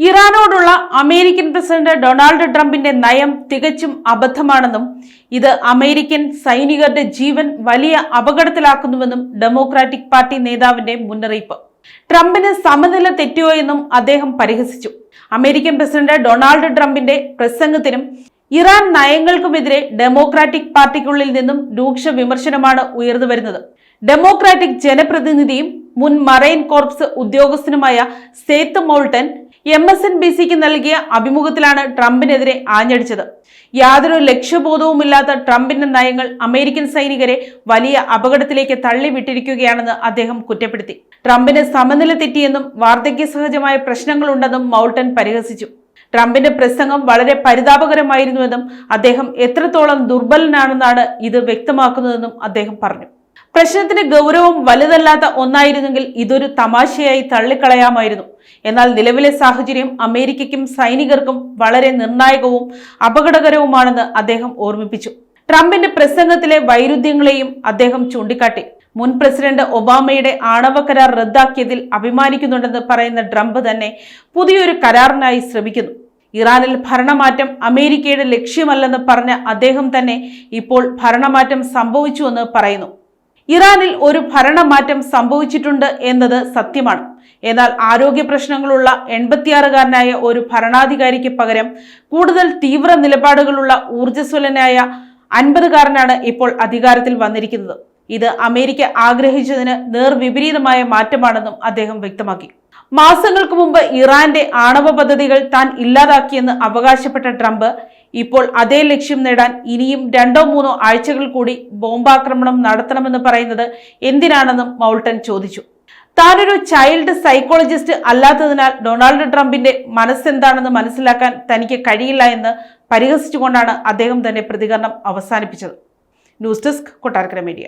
ഇറാനോടുള്ള American president Donald ട്രംപിന്റെ നയം തികച്ചും അബദ്ധമാണെന്നും ഇത് അമേരിക്കൻ സൈനികരുടെ ജീവൻ വലിയ അപകടത്തിലാക്കുന്നുവെന്നും ഡെമോക്രാറ്റിക് പാർട്ടി നേതാവിന്റെ മുന്നറിയിപ്പ്. ട്രംപിന് സമനില തെറ്റിയോ എന്നും അദ്ദേഹം പരിഹസിച്ചു. അമേരിക്കൻ പ്രസിഡന്റ് ഡൊണാൾഡ് ട്രംപിന്റെ പ്രസംഗത്തിനും ഇറാൻ നയങ്ങൾക്കുമെതിരെ ഡെമോക്രാറ്റിക് പാർട്ടിക്കുള്ളിൽ നിന്നും രൂക്ഷ വിമർശനമാണ് ഉയർന്നുവരുന്നത്. ഡെമോക്രാറ്റിക് ജനപ്രതിനിധിയും മുൻ മറൈൻ കോർപ്സ് ഉദ്യോഗസ്ഥനുമായ സേത്ത് മൗൾട്ടൻ MSNBCക്ക് നൽകിയ അഭിമുഖത്തിലാണ് ട്രംപിനെതിരെ ആഞ്ഞടിച്ചത്. യാതൊരു ലക്ഷ്യബോധവുമില്ലാത്ത ട്രംപിന്റെ നയങ്ങൾ അമേരിക്കൻ സൈനികരെ വലിയ അപകടത്തിലേക്ക് തള്ളിവിട്ടിരിക്കുകയാണെന്ന് അദ്ദേഹം കുറ്റപ്പെടുത്തി. ട്രംപിന് സമനില തെറ്റിയെന്നും വാർദ്ധക്യ സഹജമായ പ്രശ്നങ്ങളുണ്ടെന്നും മൗൾട്ടൻ പരിഹസിച്ചു. ട്രംപിന്റെ പ്രസംഗം വളരെ പരിതാപകരമായിരുന്നുവെന്നും അദ്ദേഹം എത്രത്തോളം ദുർബലനാണെന്നാണ് ഇത് വ്യക്തമാക്കുന്നതെന്നും അദ്ദേഹം പറഞ്ഞു. പ്രശ്നത്തിന്റെ ഗൗരവം വലുതല്ലാത്ത ഒന്നായിരുന്നെങ്കിൽ ഇതൊരു തമാശയായി തള്ളിക്കളയാമായിരുന്നു. എന്നാൽ നിലവിലെ സാഹചര്യം അമേരിക്കയ്ക്കും സൈനികർക്കും വളരെ നിർണായകവും അപകടകരവുമാണെന്ന് അദ്ദേഹം ഓർമ്മിപ്പിച്ചു. ട്രംപിന്റെ പ്രസംഗത്തിലെ വൈരുദ്ധ്യങ്ങളെയും അദ്ദേഹം ചൂണ്ടിക്കാട്ടി. മുൻ പ്രസിഡന്റ് ഒബാമയുടെ ആണവ കരാർ റദ്ദാക്കിയതിൽ അഭിമാനിക്കുന്നുണ്ടെന്ന് പറയുന്ന ട്രംപ് തന്നെ പുതിയൊരു കരാറിനായി ശ്രമിക്കുന്നു. ഇറാനിൽ ഭരണമാറ്റം അമേരിക്കയുടെ ലക്ഷ്യമല്ലെന്ന് പറഞ്ഞ അദ്ദേഹം തന്നെ ഇപ്പോൾ ഭരണമാറ്റം സംഭവിച്ചുവെന്ന് പറയുന്നു. ഇറാനിൽ ഒരു ഭരണമാറ്റം സംഭവിച്ചിട്ടുണ്ട് എന്നത് സത്യമാണ്. എന്നാൽ ആരോഗ്യ പ്രശ്നങ്ങളുള്ള 86-കാരനായ ഒരു ഭരണാധികാരിക്ക് പകരം കൂടുതൽ തീവ്ര നിലപാടുകളുള്ള ഊർജ്ജസ്വലനായ 50-കാരനാണ് ഇപ്പോൾ അധികാരത്തിൽ വന്നിരിക്കുന്നത്. ഇത് അമേരിക്ക ആഗ്രഹിച്ചതിന് നേർവിപരീതമായ മാറ്റമാണെന്നും അദ്ദേഹം വ്യക്തമാക്കി. മാസങ്ങൾക്ക് മുമ്പ് ഇറാന്റെ ആണവ പദ്ധതികൾ താൻ ഇല്ലാതാക്കിയെന്ന് അവകാശപ്പെട്ട ട്രംപ് ഇപ്പോൾ അതേ ലക്ഷ്യം നേടാൻ ഇനിയും 2-3 ആഴ്ചകൾ കൂടി ബോംബാക്രമണം നടത്തണമെന്ന് പറയുന്നത് എന്തിനാണെന്നും മൗൾട്ടൻ ചോദിച്ചു. താനൊരു ചൈൽഡ് സൈക്കോളജിസ്റ്റ് അല്ലാത്തതിനാൽ ഡൊണാൾഡ് ട്രംപിന്റെ മനസ്സെന്താണെന്ന് മനസ്സിലാക്കാൻ തനിക്ക് കഴിയില്ല എന്ന് പരിഹസിച്ചുകൊണ്ടാണ് അദ്ദേഹം തന്റെ പ്രതികരണം അവസാനിപ്പിച്ചത്. News desk Kottarakkara media.